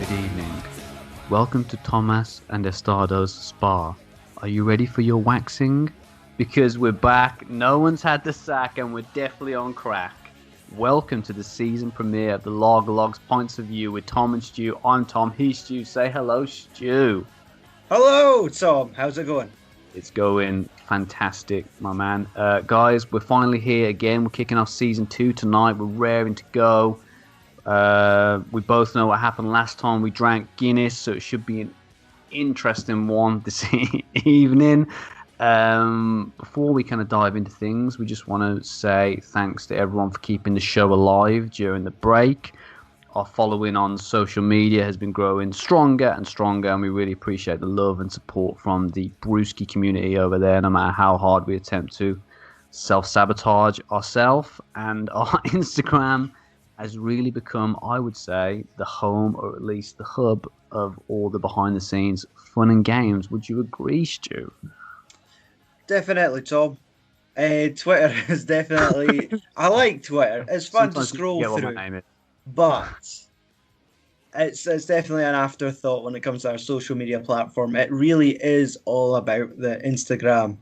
Good evening. Welcome to Thomas and Estado's spa. Are you ready for your waxing? Because we're back, no one's had the sack, and we're definitely on crack. Welcome to the season premiere of the Log Logs Points of View with Tom and Stu. I'm Tom, he's Stu. Say hello, Stu. Hello, Tom. How's it going? It's going fantastic, my man. Guys, we're finally here again. We're kicking off season 2 tonight. We're raring to go. We both know what happened last time we drank Guinness, so it should be an interesting one this evening. Before we kind of dive into things, we just want to say thanks to everyone for keeping the show alive during the break. Our following on social media has been growing stronger and stronger, and we really appreciate the love and support from the Brewski community over there, no matter how hard we attempt to self-sabotage ourselves. And our Instagram has really become, I would say, the home, or at least the hub, of all the behind-the-scenes fun and games. Would you agree, Stu? Definitely, Tom. Twitter is definitely... I like Twitter. It's fun Sometimes to scroll you forget through. what my name is. But it's definitely an afterthought when it comes to our social media platform. It really is all about the Instagram.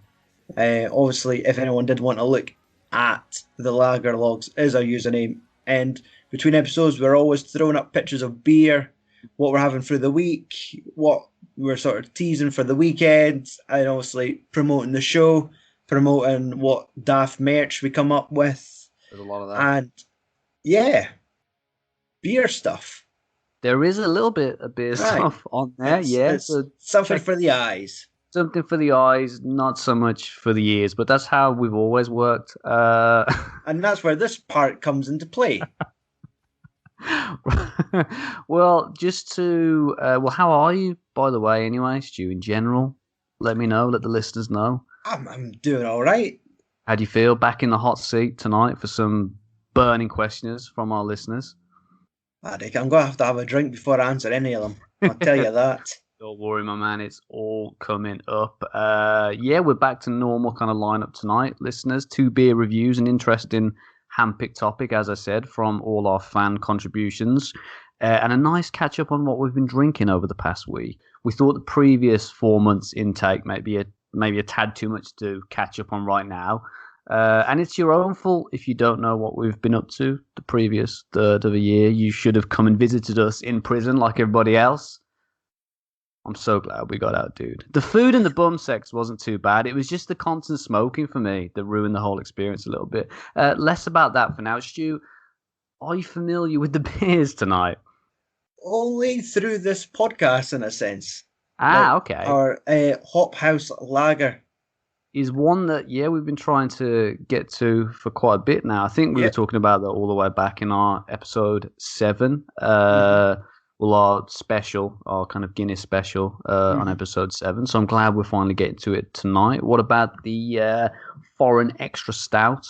Obviously, if anyone did want to look at the Lager Logs, is our username. And between episodes, we're always throwing up pictures of beer, what we're having for the week, what we're sort of teasing for the weekend, and obviously promoting the show, promoting what daft merch we come up with. There's a lot of that. And yeah, beer stuff. There is a little bit of beer stuff on there, It's so something for the eyes. something for the eyes, not so much for the ears, but that's how we've always worked. And that's where this part comes into play. Well, just to how are you, by the way? Anyway, Stu, in general, let me know. Let the listeners know. I'm doing all right. How do you feel? Back in the hot seat tonight for some burning questions from our listeners. I think I'm going to have a drink before I answer any of them. I'll tell you that. Don't worry, my man. It's all coming up. We're back to normal kind of lineup tonight, listeners. 2 beer reviews, an interesting handpicked topic, as I said, from all our fan contributions, and a nice catch up on what we've been drinking over the past week. We thought the previous 4 months intake maybe a tad too much to catch up on right now. And it's your own fault if you don't know what we've been up to the previous third of a year. You should have come and visited us in prison like everybody else. I'm so glad we got out, dude. The food and the bum sex wasn't too bad. It was just the constant smoking for me that ruined the whole experience a little bit. Less about that for now. Stu, are you familiar with the beers tonight? Only through this podcast, in a sense. Okay. Our Hop House Lager. Is one that, we've been trying to get to for quite a bit now. I think we were talking about that all the way back in our episode 7. Our special, our kind of Guinness special on episode 7. So I'm glad we're finally getting to it tonight. What about the foreign extra stout?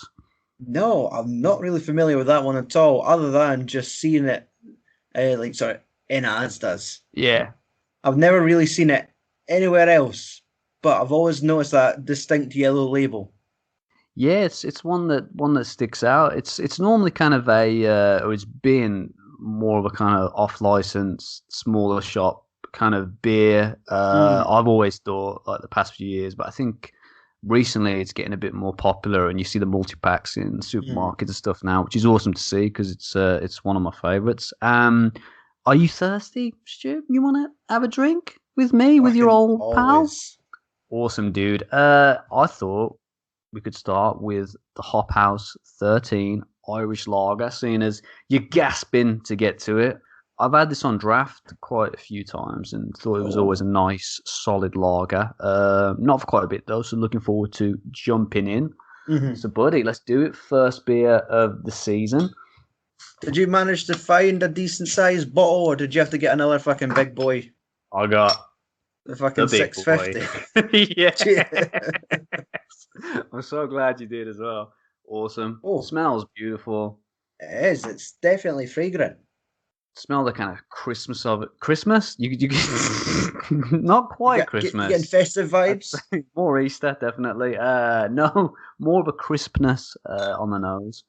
No, I'm not really familiar with that one at all, other than just seeing it in Asda's. Yeah. I've never really seen it anywhere else, but I've always noticed that distinct yellow label. Yeah, it's one that sticks out. It's normally kind of or it's been more of a kind of off-license, smaller shop kind of beer. I've always thought, like the past few years, but I think recently it's getting a bit more popular, and you see the multi-packs in supermarkets and stuff now, which is awesome to see because it's one of my favourites. Are you thirsty, Stu? You want to have a drink with me, with your old pal? Awesome, dude. I thought we could start with the Hop House 13 Irish Lager, seeing as you're gasping to get to it. I've had this on draft quite a few times and thought it was always a nice, solid lager. Not for quite a bit, though, so looking forward to jumping in. So, buddy, let's do it. First beer of the season. Did you manage to find a decent-sized bottle, or did you have to get another fucking big boy? I got the fucking 650. Yeah. I'm so glad you did as well. Awesome. Oh. Smells beautiful. It is. It's definitely fragrant. Smell the kind of Christmas of it. Christmas? You not quite Christmas. Getting festive vibes. More Easter, definitely. No, more of a crispness on the nose.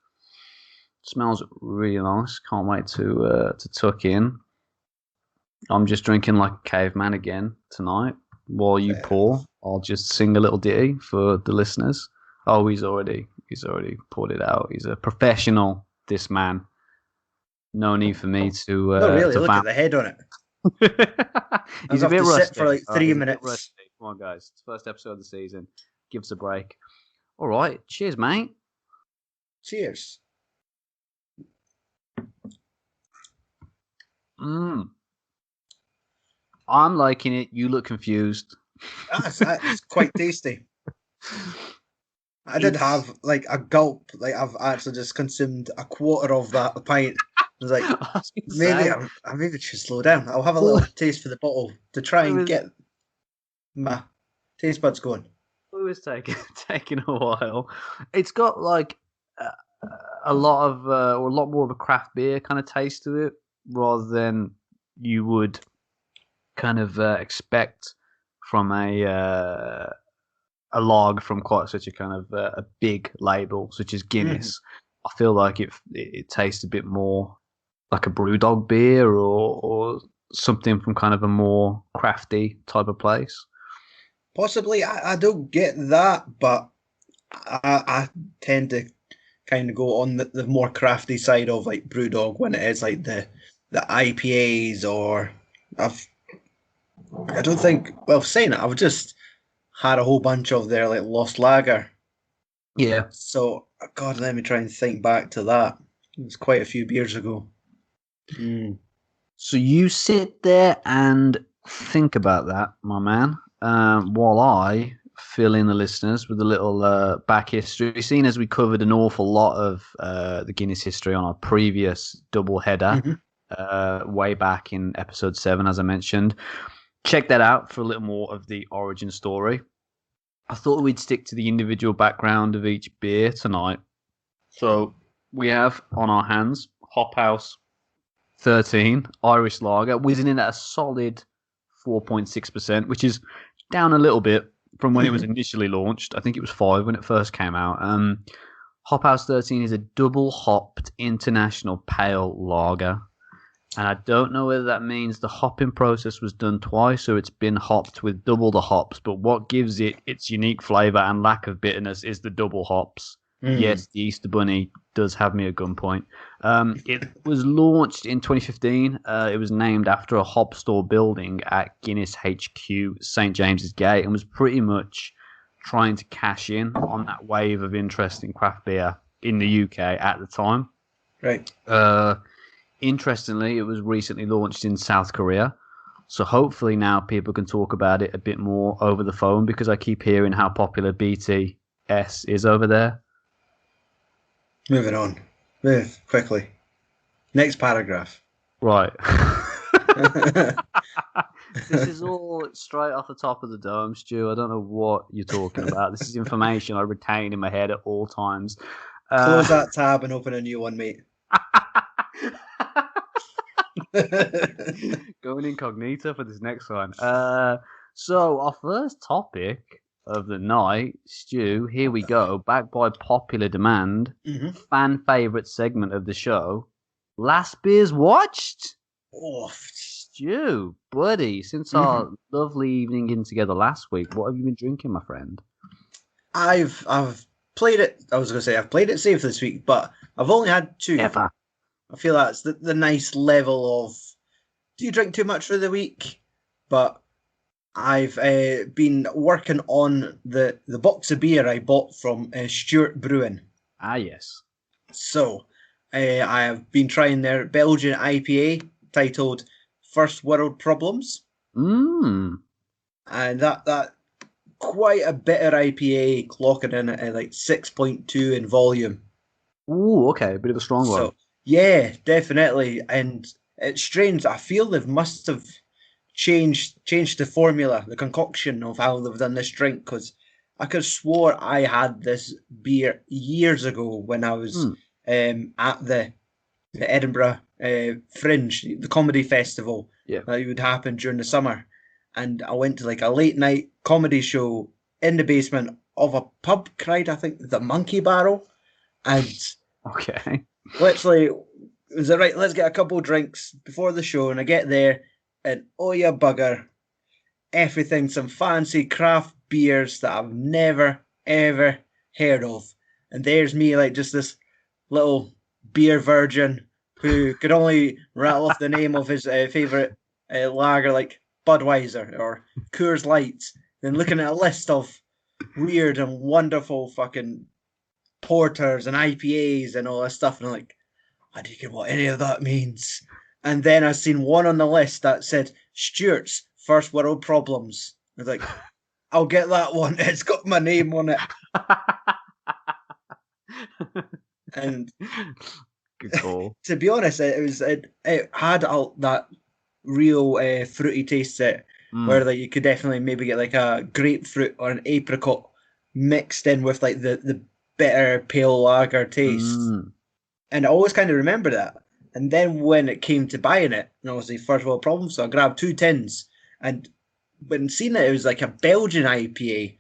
Smells really nice. Can't wait to tuck in. I'm just drinking like a caveman again tonight. While you Fair pour, enough. I'll just sing a little ditty for the listeners. Oh, he's already poured it out. He's a professional. This man. No need for me Not really. to Look at vamp. the head on it. I was He's a have bit to sit for rusty. like All right, 3 he's a bit minutes. rusty. Come on, guys. It's the first episode of the season. Give us a break. All right. Cheers, mate. Cheers. Mm. I'm liking it. You look confused. That's quite tasty. I did It's. have like a gulp. Like I've actually just consumed a quarter of that pint. I was like, I was gonna maybe say. I maybe should slow down. I'll have a Well, little taste for the bottle to try it and was get my taste buds going. it was taking taking a while. It's got like uh, a lot of or a lot more of a craft beer kind of taste to it, rather than you would kind of expect from a log from quite such a kind of a big label such as Mm-hmm. Guinness. I feel like it tastes a bit more like a brewdog beer or something from kind of a more crafty type of place. Possibly, I don't get that, but I tend to kind of go on the more crafty side of like BrewDog when it is like the IPAs or I've I don't think well saying it I've just had a whole bunch of their like Lost Lager. Yeah. So God, let me try and think back to that. It was quite a few beers ago. Mm. So you sit there and think about that, my man, while I fill in the listeners with a little back history. Seeing as we covered an awful lot of the Guinness history on our previous double header Hmm. way back in episode 7, as I mentioned. Check that out for a little more of the origin story. I thought we'd stick to the individual background of each beer tonight. So we have on our hands Hop House 13 Irish lager, whizzing in at a solid 4.6%, which is down a little bit from when it was initially launched. I think it was 5 when it first came out. Hop House 13 is a double hopped international pale lager. And I don't know whether that means the hopping process was done twice or it's been hopped with double the hops. But what gives it its unique flavour and lack of bitterness is the double hops. Mm. Yes, the Easter Bunny does have me at gunpoint. It was launched in 2015. It was named after a hop store building at Guinness HQ, St. James's Gate, and was pretty much trying to cash in on that wave of interest in craft beer in the UK at the time. Right. Interestingly, it was recently launched in South Korea. So hopefully now people can talk about it a bit more over the phone because I keep hearing how popular BTS is over there. Moving on. Move quickly. Next paragraph. Right. This is all straight off the top of the dome, Stu. I don't know what you're talking about. This is information I retain in my head at all times. Close that tab and open a new one, mate. Going incognito for this next one. So our first topic of the night, Stu, here we go. Back by popular demand, Mhm. fan favourite segment of the show. Last beers watched? Oh, Stu, buddy, since our lovely evening in together last week, what have you been drinking, my friend? I've played it. I was going to say I've played it safe this week, but I've only had 2. Ever. I feel that's the nice level of. Do you drink too much for the week? But I've been working on the box of beer I bought from Stewart Brewing. Ah, yes. So I have been trying their Belgian IPA titled First World Problems. Mmm. And that quite a bitter IPA clocking in at like 6.2 in volume. Ooh, okay. A bit of a strong one. So yeah, definitely. And it's strange. I feel they must have changed the formula, the concoction of how they've done this drink, because I could have swore I had this beer years ago when I was at the Edinburgh Fringe, the comedy festival that would happen during the summer. And I went to like a late night comedy show in the basement of a pub cried, I think, the Monkey Barrel. And Okay. literally, was it right? Let's get a couple of drinks before the show. And I get there, and oh yeah, bugger, everything, some fancy craft beers that I've never ever heard of. And there's me, like just this little beer virgin who could only rattle off the name of his favorite lager, like Budweiser or Coors Light. Then looking at a list of weird and wonderful fucking porters and IPAs and all that stuff, and I'm like, I don't get what any of that means. And then I seen one on the list that said Stuart's First World Problems. I was like, I'll get that one. It's got my name on it. And good call. To be honest, it had that real fruity taste to it, where like you could definitely maybe get like a grapefruit or an apricot mixed in with like the bitter pale lager taste. And I always kind of remember that. And then when it came to buying it, and obviously first world problem, so I grabbed 2 tins. And when seeing it, it was like a Belgian IPA,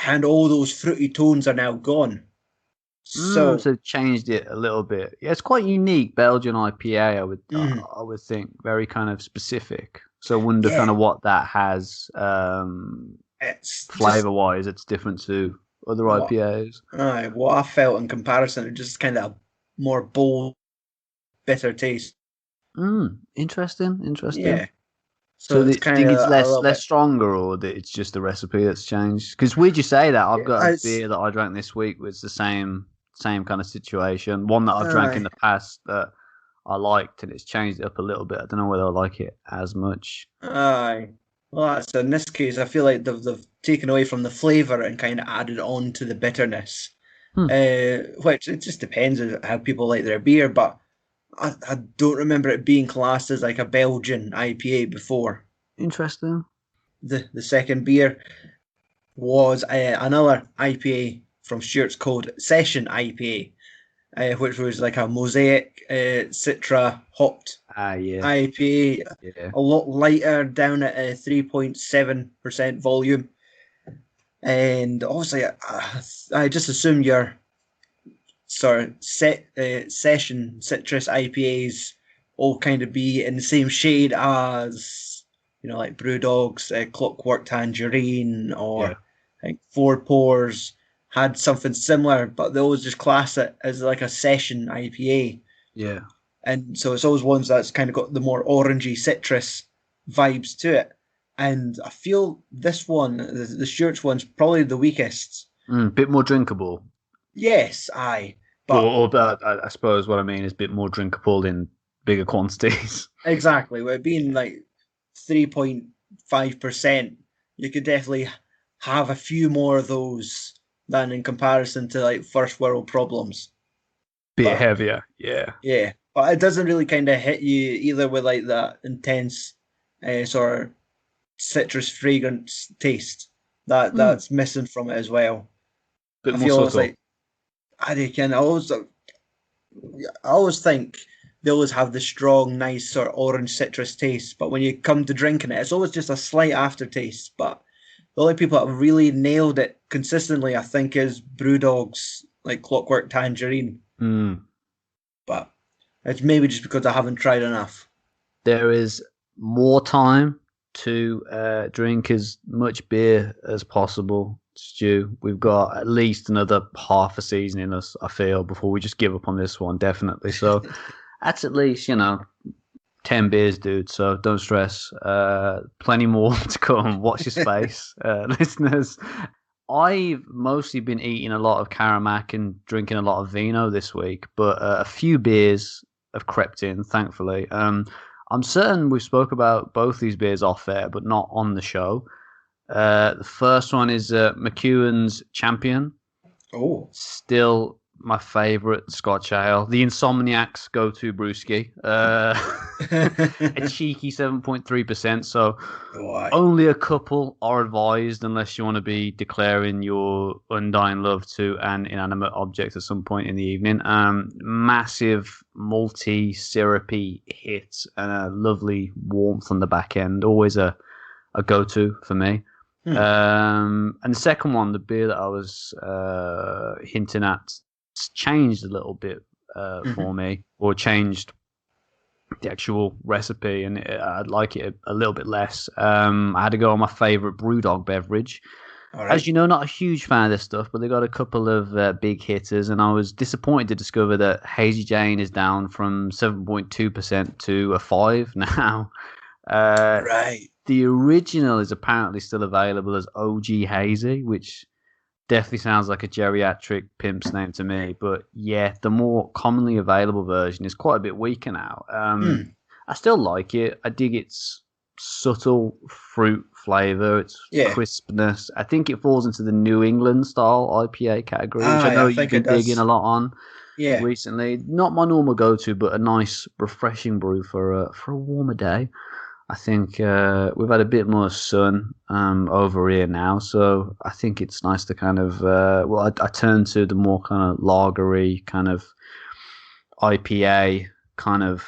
and all those fruity tones are now gone. So changed it a little bit. Yeah, it's quite unique Belgian IPA. I would think very kind of specific. So I wonder kind of what that has flavor wise. It's different to other IPAs. What I felt in comparison, it just kind of more bold, bitter taste. Interesting. Yeah. So do you think it's less stronger, or that it's just the recipe that's changed? Because weird you say that. I've got a beer that I drank this week was the same kind of situation. One that I've drank in the past that I liked, and it's changed it up a little bit. I don't know whether I like it as much. Aye. Well, that's in this case, I feel like they've taken away from the flavour and kind of added on to the bitterness. Which it just depends on how people like their beer, but I don't remember it being classed as like a Belgian IPA before. Interesting. The second beer was another IPA from Stuart's called Session IPA, which was like a mosaic Citra hopped IPA, a lot lighter, down at 3.7% volume. And obviously, I just assume your session citrus IPAs all kind of be in the same shade as, like Brewdog's Clockwork Tangerine or like Four Pours had something similar, but they always just class it as like a session IPA. Yeah. And so it's always ones that's kind of got the more orangey citrus vibes to it. And I feel this one, the Stuart's one's probably the weakest. Bit more drinkable. Yes, aye. But I suppose what I mean is a bit more drinkable in bigger quantities. Exactly. With it being like 3.5%, you could definitely have a few more of those than in comparison to like First World Problems. Bit heavier, yeah. Yeah, but it doesn't really kind of hit you either with like that intense sort of citrus fragrance taste that's missing from it as well. Bit more subtle. I always think they always have the strong, nice sort of orange citrus taste, but when you come to drinking it, it's always just a slight aftertaste. But the only people that have really nailed it consistently, I think, is Brewdog's like Clockwork Tangerine. But it's maybe just because I haven't tried enough. There is more time to drink as much beer as possible, Stu. We've got at least another half a season in us, I feel, before we just give up on this one, definitely. So that's at least, 10 beers, dude. So don't stress. Plenty more to come. Watch your space, listeners. I've mostly been eating a lot of Karamak and drinking a lot of vino this week, but a few beers have crept in, thankfully. I'm certain we spoke about both these beers off air, but not on the show. The first one is McEwen's Champion. Oh. Still my favourite Scotch ale. The Insomniac's go-to brewski. A cheeky 7.3%. So only a couple are advised unless you want to be declaring your undying love to an inanimate object at some point in the evening. Massive malty, syrupy hit and a lovely warmth on the back end. Always a go-to for me. And the second one, the beer that I was hinting at, changed a little bit for me, or changed the actual recipe, and I'd like it a little bit less. I had to go on my favorite BrewDog beverage. All As right. you know, not a huge fan of this stuff, but they got a couple of big hitters, and I was disappointed to discover that Hazy Jane is down from 7.2% to a 5 now. Uh, Right. the original is apparently still available as OG Hazy, which definitely sounds like a geriatric pimp's name to me. But yeah, the more commonly available version is quite a bit weaker now. Hmm. I still like it. I dig its subtle fruit flavor, its Yeah. crispness. I think it falls into the New England style IPA category, which I Aye, know I you've think it been digging a does. lot on Yeah. recently. Not my normal go-to, but a nice, refreshing brew for a warmer day. I think we've had a bit more sun over here now, so I think it's nice to kind of I turn to the more kind of lagery kind of IPA kind of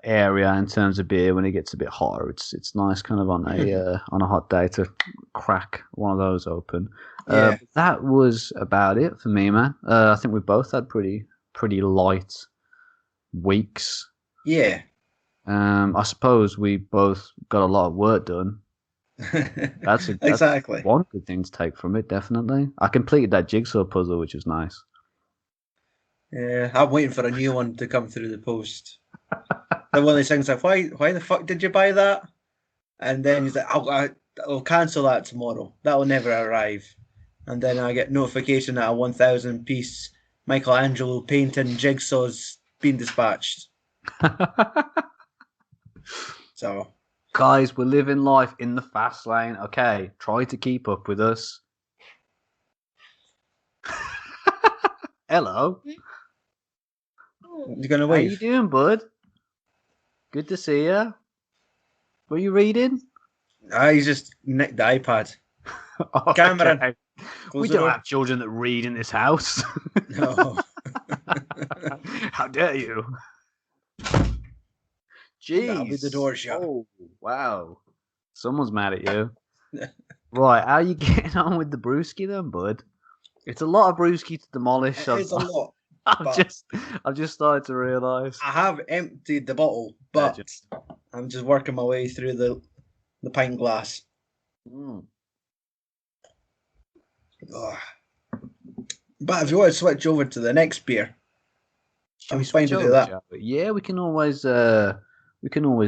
area in terms of beer when it gets a bit hotter. It's nice kind of on a hot day to crack one of those open. Yeah. That was about it for me, man. I think we both had pretty light weeks. Yeah. I suppose we both got a lot of work done. That's Exactly. one good thing to take from it, definitely. I completed that jigsaw puzzle, which was nice. Yeah. I'm waiting for a new one to come through the post. The one of these things like, why the fuck did you buy that? And then he's like, I'll cancel that tomorrow. That will never arrive. And then I get notification that a 1,000 piece Michelangelo painting jigsaw's been dispatched. So, Guys, we're living life in the fast lane. Okay, try to keep up with us. Hello, you're gonna how you wave? doing, bud? Good to see you. What are you reading? I just nicked the iPad. Cameron, Okay, we close the don't door. have children that read in this house. No. How dare you? That'll be the Jeez. door shut. Oh, wow. Someone's mad at you. Right, how are you getting on with the brewski then, bud? It's a lot of brewski to demolish. It is a lot, I've but just, I've just started to realise. I have emptied the bottle, but Legend. I'm just working my way through the pint glass. Mm. Ugh. But if you want to switch over to the next beer, Shall we I'm fine switch to do over, that. shall we? Yeah, we can always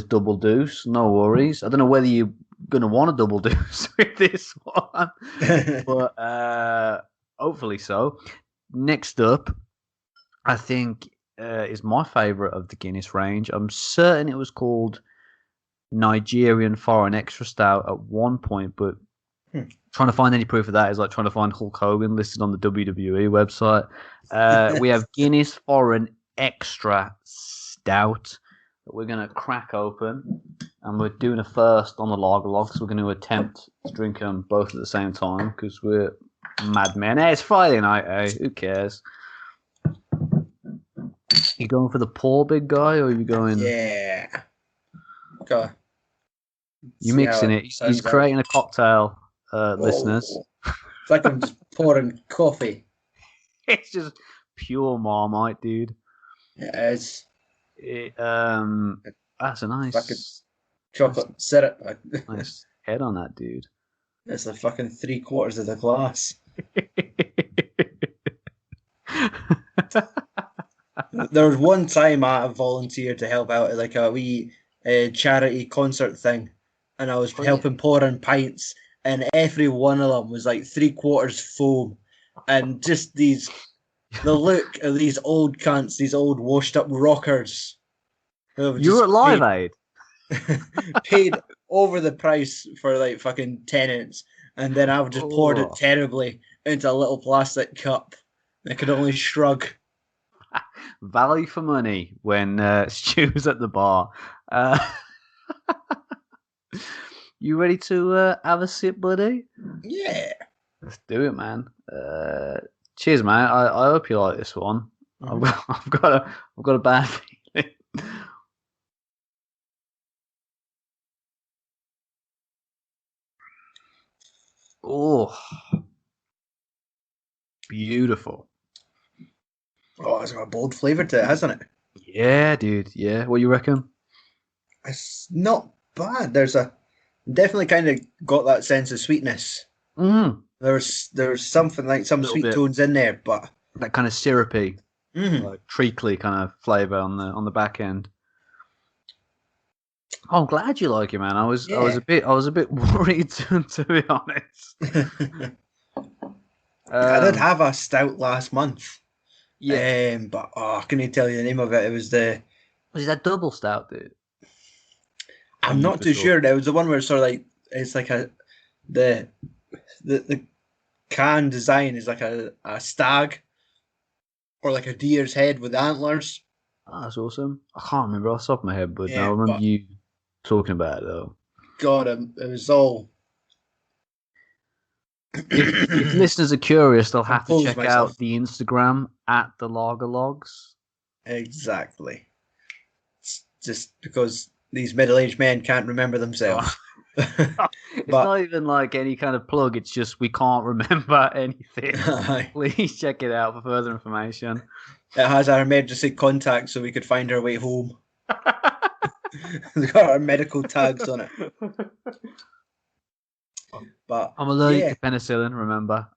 double deuce. No worries. I don't know whether you're gonna want to double deuce with this one, but hopefully so. Next up, I think is my favourite of the Guinness range. I'm certain it was called Nigerian Foreign Extra Stout at one point, but trying to find any proof of that is like trying to find Hulk Hogan listed on the WWE website. We have Guinness Foreign Extra Stout that we're going to crack open, and we're doing a first on the lager log, so we're going to attempt to drink them both at the same time because we're madmen. Hey, it's Friday night, eh? Who cares? You going for the pour, big guy, or are you going? Yeah. Go. You See how mixing it it? He's sounds out. creating a cocktail, listeners. Oh, it's like I'm just pouring coffee. It's just pure Marmite, dude. It is It, that's a fucking nice, that's chocolate syrup. a nice head on that dude. It's the fucking 3/4 of the glass. There was one time I volunteered to help out at like a wee charity concert thing, and I was Oh yeah. helping pour in pints, and every one of them was like 3/4 foam, and just the look of these old cunts, these old washed up rockers who have You were at just Live Aid. paid over the price for like fucking tenants, and then I've just poured it Oh, terribly into a little plastic cup. I could only shrug. value for money when Stu's at the bar. Uh, you ready to have a sip, buddy? Yeah. Let's do it, man. Cheers, man. I hope you like this one. Mhm. I've got a bad feeling. Oh, beautiful. Oh, it's got a bold flavour to it, hasn't it? Yeah, dude. Yeah, what you reckon? It's not bad. There's a definitely kind of got that sense of sweetness. Mm. There's something like A some little sweet bit tones in there, but that kind of syrupy, mm, like treacly kind of flavor on the back end. Oh, I'm glad you like it, man. yeah. I was a bit worried to be honest. I did Um, have a stout last month, yeah, but I couldn't tell you the name of it. It was the was that double stout, dude? Are I'm you not for too sure? sure. It was the one where it's sort of like it's like the the can design is like a stag or like a deer's head with antlers. Oh, that's awesome. I can't remember off the top of my head, but no, I Yeah, remember but you talking about it though. God, it was all. If listeners are curious, they'll have to Compose check myself. out the Instagram at the Lager Logs. Exactly. It's just because these middle-aged men can't remember Oh. themselves. It's But not even like any kind of plug. It's just we can't remember anything. it Please check it out for further information. has our emergency contact so we could find our way home. We've got our medical tags on it. But I'm allergic yeah, to penicillin. Remember,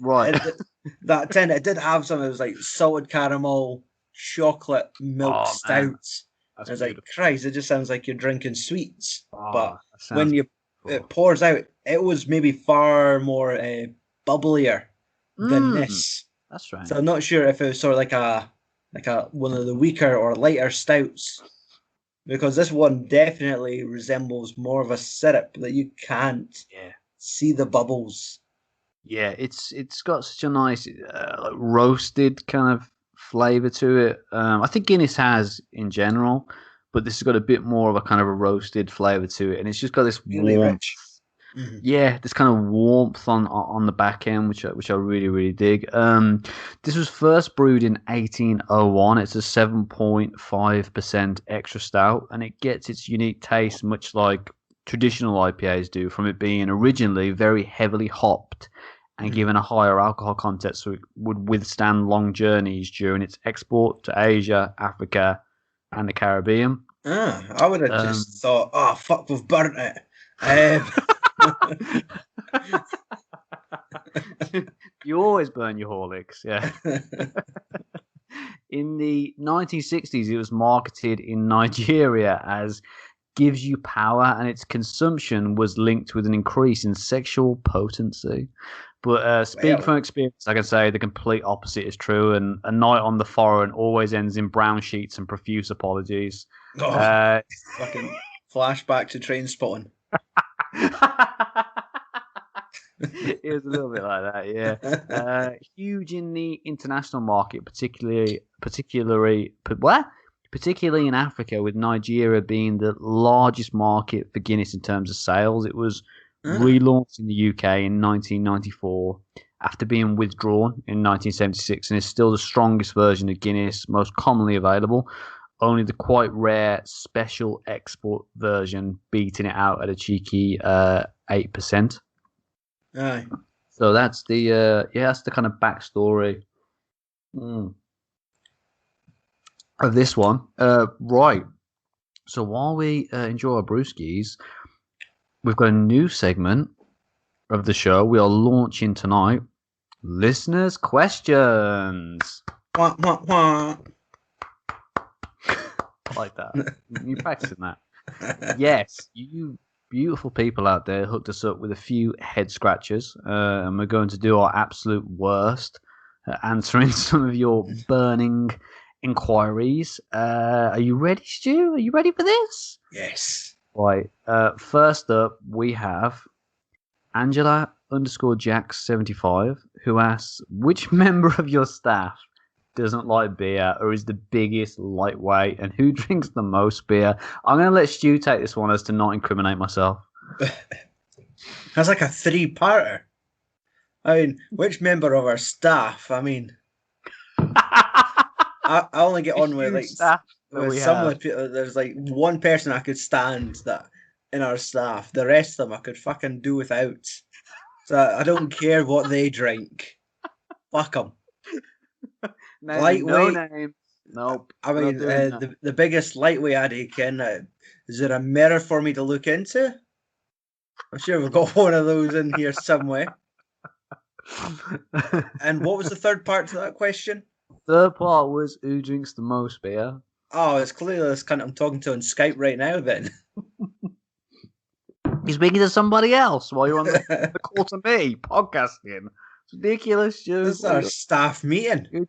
right? that tin it did have some. It was like salted caramel, chocolate milk Oh man, stouts. that's I was like, beautiful. Christ, it just sounds like you're drinking sweets. Oh, But that when sounds you it beautiful. pours out, it was maybe far more bubblier than Mmm, this. that's So strange. I'm not sure if it was sort of like a one of the weaker or lighter stouts because this one definitely resembles more of a syrup that you can't Yeah, see the bubbles. yeah. It's got such a nice like roasted kind of flavor to it. I think Guinness has in general, but this has got a bit more of a kind of a roasted flavor to it, and it's just got this Really warmth. rich. Mm-hmm. Yeah, this kind of warmth on the back end, which I really really dig. This was first brewed in 1801. It's a 7.5% extra stout, and it gets its unique taste, much like traditional IPAs do, from it being originally very heavily hopped and Mm-hmm. given a higher alcohol content, so it would withstand long journeys during its export to Asia, Africa, and the Caribbean. I would have just Um, thought, oh fuck, we've burnt it. you always burn your Horlicks, yeah. In the 1960s, it was marketed in Nigeria as gives you power, and its consumption was linked with an increase in sexual potency. But speaking Well, from experience, I can say the complete opposite is true, and a night on the foreign always ends in brown sheets and profuse apologies. oh, Uh, fucking flashback to train spotting. it was a little bit like that, yeah. Huge in the international market, particularly in Africa, with Nigeria being the largest market for Guinness in terms of sales. It was Ah, relaunched in the UK in 1994 after being withdrawn in 1976, and is still the strongest version of Guinness, most commonly available. Only the quite rare special export version beating it out at a cheeky 8%. aye. So that's the that's the kind of backstory of this one. Right. So while we enjoy our brewskis, we've got a new segment of the show. We are launching tonight. Listeners' questions. Wah, wah, wah. I like that. You practicing that? Yes, you beautiful people out there hooked us up with a few head scratchers, and we're going to do our absolute worst answering some of your burning inquiries. Are you ready, Stu? Are you ready for this? Yes. Right. First up, we have Angela underscore Jax 75, who asks, which member of your staff doesn't like beer or is the biggest lightweight, and who drinks the most beer? I'm going to let Stu take this one as to not incriminate myself. That's like a three-parter. I mean, which member of our staff? I mean, I only get The on with huge like staff that with we some of have. the people. There's like one person I could stand that in our staff. The rest of them I could fucking do without. So I don't care what they drink. Fuck them. Naming no Lightweight. names. Nope, I we're not mean, doing that. the biggest lightweight addy can Is there a mirror for me to look into? I'm sure we've got one of those in here somewhere. And what was the third part to that question? Third part was who drinks the most beer. Oh, it's clearly this cunt I'm talking to on Skype right now then. He's speaking to somebody else while you're on the call to me, podcasting. It's ridiculous, Stu. This is our staff meeting.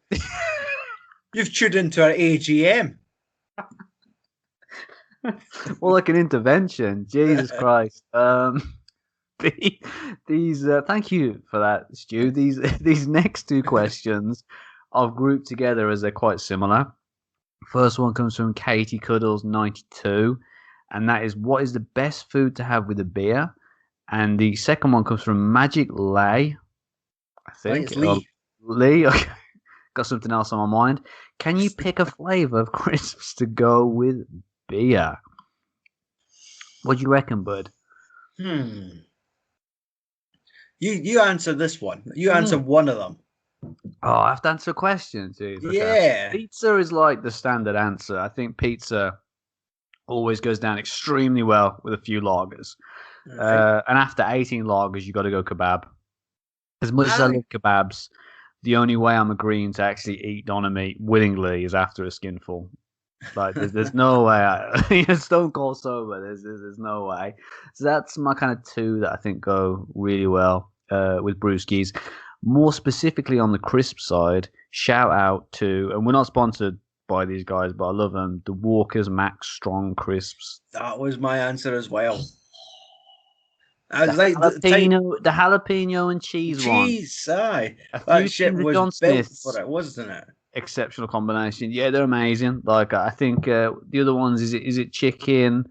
You've tuned into our AGM. More like an intervention. Jesus Christ. These thank you for that, Stu. These next two questions I've grouped together as they're quite similar. First one comes from Katie Cuddles 92, and that is, what is the best food to have with a beer? And the second one comes from Magic Lay. I think it's Lee. Lee. Okay. Got something else on my mind. Can you pick a flavour of crisps to go with beer? What do you reckon, bud? You answer this one. You answer one of them. Oh, I have to answer a question, dude. Okay. Yeah. Pizza is like the standard answer. I think pizza always goes down extremely well with a few lagers. And after 18 lagers, you got to go kebab. As much as I love kebabs, the only way I'm agreeing to actually eat doner meat willingly is after a skinful. Like, there's no way. Stone cold sober. There's no way. So that's my kind of two that I think go really well with brewskis. More specifically on the crisp side, shout out to, and we're not sponsored by these guys, but I love them, the Walker's Max Strong Crisps. That was my answer as well. I was the jalapeno and cheese one. Cheese, aye. That shit was built for it, wasn't it? Exceptional combination. Yeah, they're amazing. Like, I think the other ones, is it chicken,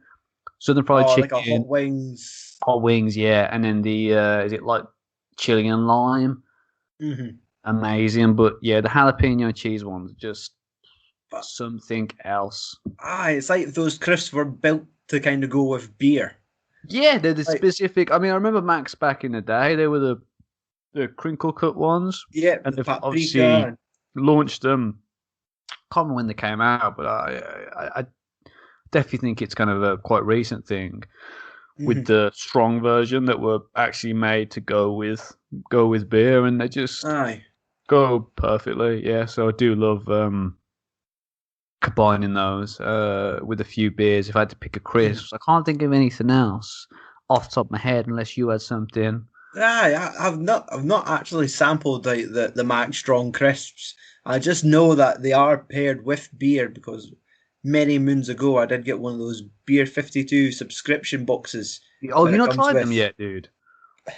southern fried chicken, like a hot wings. Hot wings, yeah, and then the is it like chili and lime? Mm-hmm. Amazing. But yeah, the jalapeno and cheese ones, just something else. It's like those crisps were built to kind of go with beer. Yeah, they're the specific. I mean, I remember Max back in the day. They were the crinkle cut ones. Yeah, and they've obviously launched them. Can't remember when they came out, but I definitely think it's kind of a quite recent thing with the strong version that were actually made to go with beer, and they just go perfectly. Yeah, so I do love combining those with a few beers. If I had to pick a crisp, I can't think of anything else off the top of my head unless you had something. I've not actually sampled the Max Strong crisps. I just know that they are paired with beer because many moons ago I did get one of those Beer 52 subscription boxes. Oh, have you not tried them yet, dude?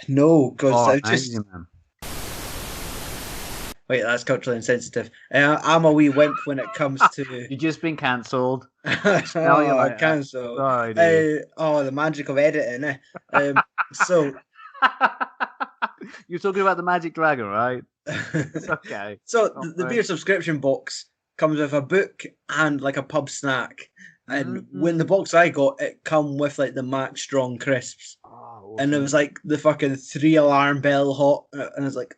No, because I've just... Man. Wait, that's culturally insensitive. I'm a wee wimp when it comes to... You've just been cancelled. Cancelled. Sorry, dude. The magic of editing, eh? So... You're talking about the Magic Dragon, right? It's okay. So the beer subscription box comes with a book and like a pub snack. And when the box I got, it come with like the Max Strong crisps. Oh, and it was like the fucking 3-alarm bell hot. And I was like,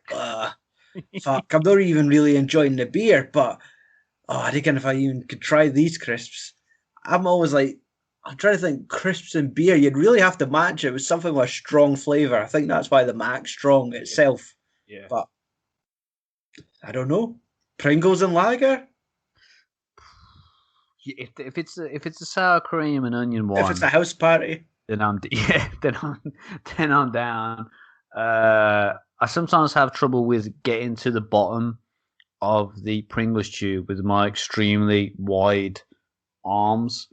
fuck, I'm not even really enjoying the beer, but I reckon if I even could try these crisps. I'm always like, I'm trying to think, crisps and beer, you'd really have to match it with something with a strong flavour. I think that's why the Max Strong itself. Yeah. But I don't know. Pringles and lager? If it's a sour cream and onion one, if it's a house party, then I'm down. I sometimes have trouble with getting to the bottom of the Pringles tube with my extremely wide arms.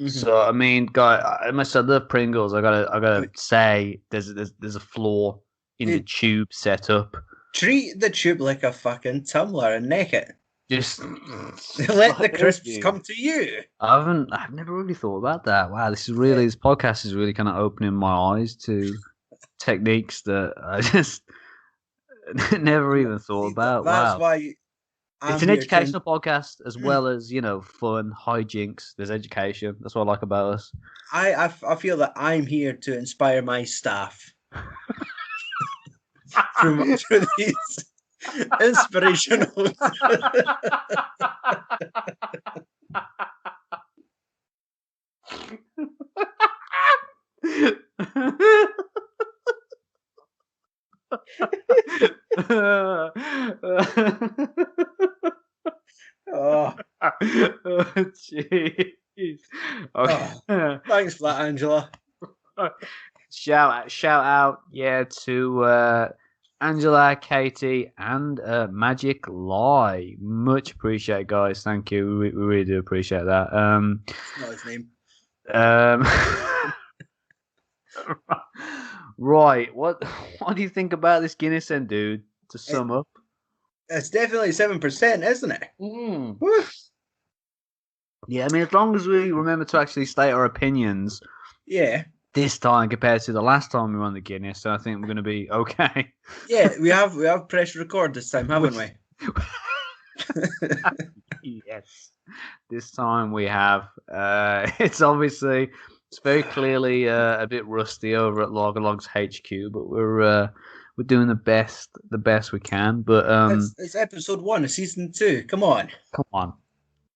So I mean, guy, I must have love Pringles. I gotta say, there's a flaw in the tube setup. Treat the tube like a fucking tumbler and neck it. Just let the crisps come to you. I've never really thought about that. Wow, this podcast is really kind of opening my eyes to techniques that I just never even thought about. That's why it's an educational podcast as well as, fun, hijinks. There's education. That's what I like about us. I feel that I'm here to inspire my staff through these inspirational. Oh, Jeez. Okay. thanks for that, Angela. Shout out, yeah, to Angela, Katie, and Magic Lie. Much appreciate, guys. Thank you. We really do appreciate that. It's not his name. Um, right. What do you think about this Guinness then, dude? To sum up, It's definitely 7%, isn't it? mm. Yeah, I mean, as long as we remember to actually state our opinions. Yeah. This time compared to the last time we won the Guinness, so I think we're going to be okay. Yeah, we have pressed record this time, haven't we? Yes, this time we have. It's very clearly a bit rusty over at Log's HQ, but we're doing the best we can. But it's episode 1 of season 2. Come on.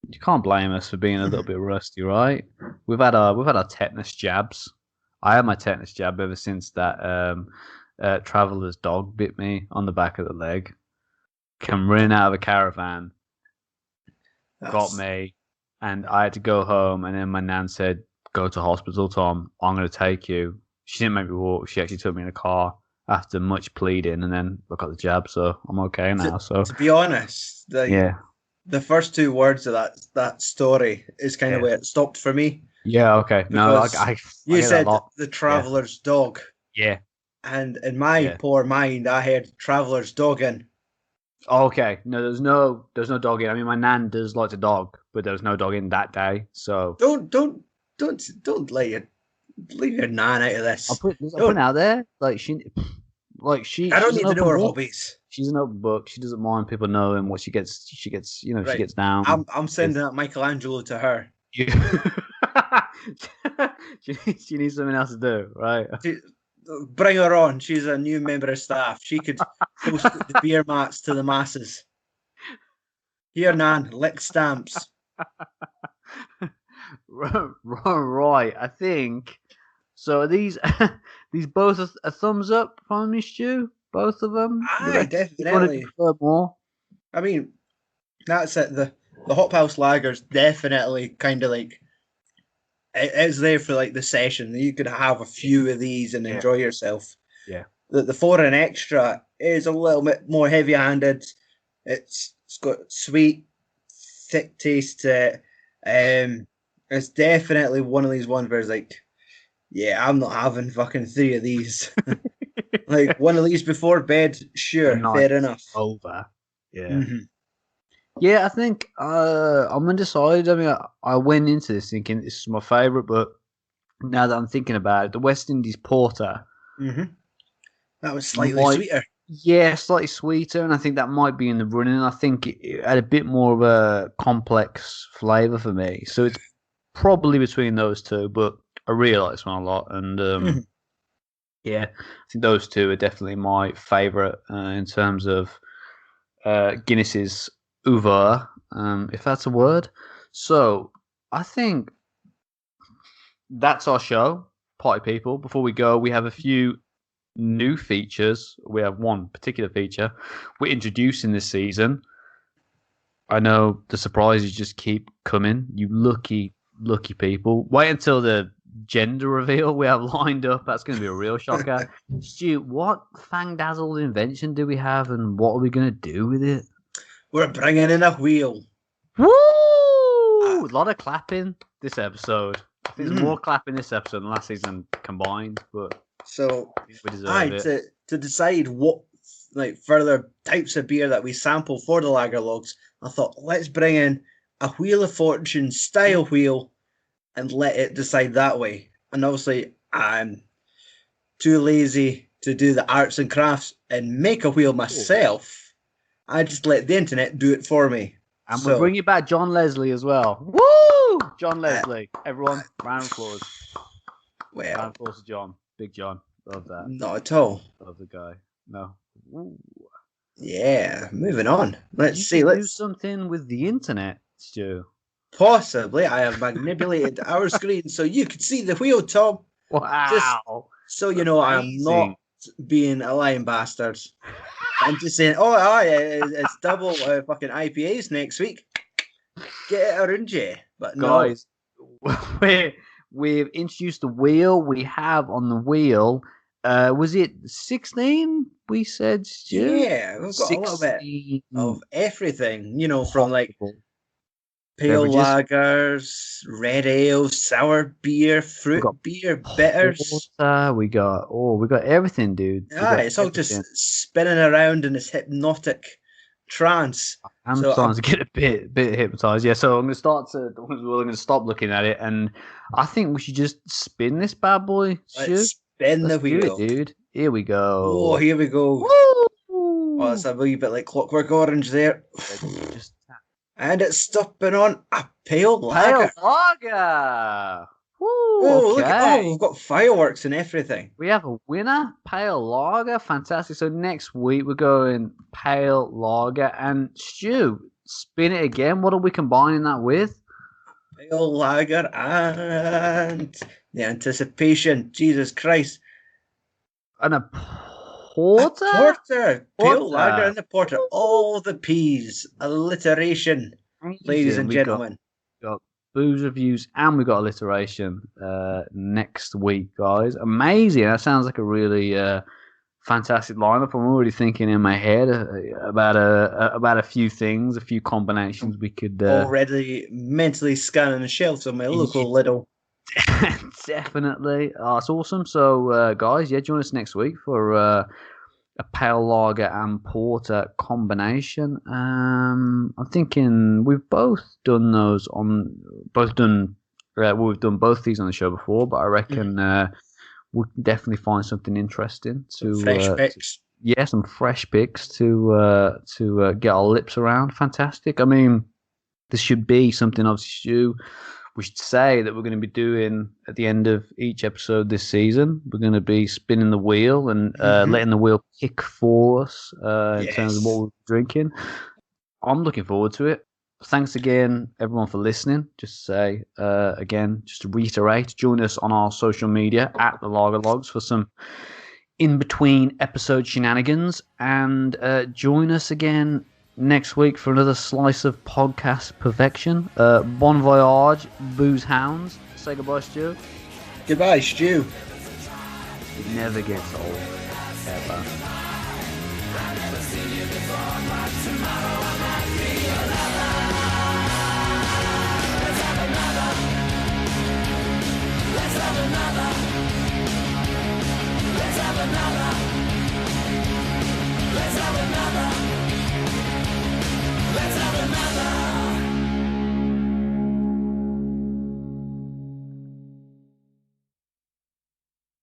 You can't blame us for being a little bit rusty, right? We've had our tetanus jabs. I had my tetanus jab ever since that traveller's dog bit me on the back of the leg. Came running out of a caravan, got me, and I had to go home. And then my nan said, "Go to hospital, Tom. I'm going to take you." She didn't make me walk. She actually took me in a car after much pleading, and then I got the jab, so I'm okay now. To be honest, the first 2 words of that story is kind of where it stopped for me. Yeah, okay. No, you said the traveller's dog. Yeah. And in my poor mind, I heard traveller's dogging. Okay. No, there's no dogging. I mean, my nan does like to dog, but there was no dogging that day. So don't let leave your nan out of this. I'll put it out there. She. I don't need to know her hobbies. She's an open book. She doesn't mind people knowing what she gets. She gets, right. She gets down. I'm sending out Michelangelo to her. She needs something else to do, right? Bring her on. She's a new member of staff. She could post the beer mats to the masses. Here, Nan, lick stamps. Right, I think. So are these both a thumbs up from me, Stu? Both of them? Aye, definitely. More? I mean, that's it. The Hop House Lager's definitely kind of like it's there for like the session. You could have a few of these and enjoy yourself. Yeah. The Foreign Extra is a little bit more heavy-handed. It's got sweet, thick taste to it. It's definitely one of these ones where it's like, yeah, I'm not having fucking 3 of these. Like one of these before bed, sure, fair enough. Over. Yeah. Mm-hmm. Yeah, I think I'm undecided. I mean, I went into this thinking this is my favourite, but now that I'm thinking about it, the West Indies Porter. Mm-hmm. That was slightly sweeter. Yeah, slightly sweeter, and I think that might be in the running. I think it had a bit more of a complex flavour for me. So it's probably between those 2, but I really like this one a lot. And yeah, I think those 2 are definitely my favourite in terms of Guinness's oeuvre, if that's a word. So I think that's our show, party people. Before we go, we have a few new features. We have one particular feature we're introducing this season. I know the surprises just keep coming. You lucky people. Wait until the gender reveal we have lined up. That's going to be a real shocker. Stu, what fang-dazzled invention do we have, and what are we going to do with it? We're bringing in a wheel. Woo! A lot of clapping this episode. I think there's more clapping this episode than last season combined, but so we deserve it. To decide what further types of beer that we sample for the lager logs, I thought let's bring in a Wheel of Fortune style wheel and let it decide that way. And obviously, I'm too lazy to do the arts and crafts and make a wheel myself. I just let the internet do it for me. And we'll bring you back John Leslie as well. Woo! John Leslie. Everyone, round of applause. Well, round of applause to John. Big John. Love that. Not at all. Love the guy. No. Ooh. Yeah, moving on. Let's do something with the internet, Stu. Possibly. I have manipulated our screen so you could see the wheel, Tom. Wow. Just so you know, I am not being a lying bastard. and just saying, "Oh, aye, it's double fucking IPAs next week. Get it around you." But no, Guys, we've introduced the wheel. We have on the wheel. Was it 16? We said, Stu? yeah, we've got a little bit 16 of everything, from like possible pale beverages. lagers, red ale, sour beer, We fruit got beer, bitters. porter. We got everything, dude. We got It's all just everything. spinning around in this hypnotic trance. I'm So starting to get a bit hypnotized. Yeah, so we're gonna stop looking at it, and I think we should just spin this bad boy, Stu. let's spin Let's the do it, wheel. dude. Here we Oh, go. here we go. Oh, Woo! it's a wee bit like Clockwork Orange there. Just And it's stopping on a pale pale lager. lager. Woo! Oh, look! Okay. We've got fireworks and everything. We have a winner, pale lager. Fantastic. So next week we're going pale lager, and Stu, spin it again. What are we combining that with? Pale lager and the anticipation. Jesus Christ! And a porter. Porter, pale Porter. lager and the porter. All the P's. Alliteration, ladies and gentlemen. Got booze reviews and we got alliteration next week, guys. Amazing. That sounds like a really fantastic lineup. I'm already thinking in my head about a few things, a few combinations we could already mentally scanning the shelves of my local Lidl. Definitely. That's awesome. So guys, yeah, join us next week for a pale lager and porter combination. I'm thinking we've both done we've done both these on the show before, but I reckon we'll definitely find something interesting to fresh picks. Some fresh picks to get our lips around. Fantastic. I mean, this should be something obviously we should say that we're going to be doing at the end of each episode this season. We're going to be spinning the wheel and letting the wheel pick for us in terms of what we're drinking. I'm looking forward to it. Thanks again, everyone, for listening. Just to say again, just to reiterate, join us on our social media at the Lager Logs for some in-between episode shenanigans, and join us again next week for another slice of podcast perfection. Bon voyage, booze hounds. Say goodbye, Stu. Goodbye, Stu. It never gets old, ever.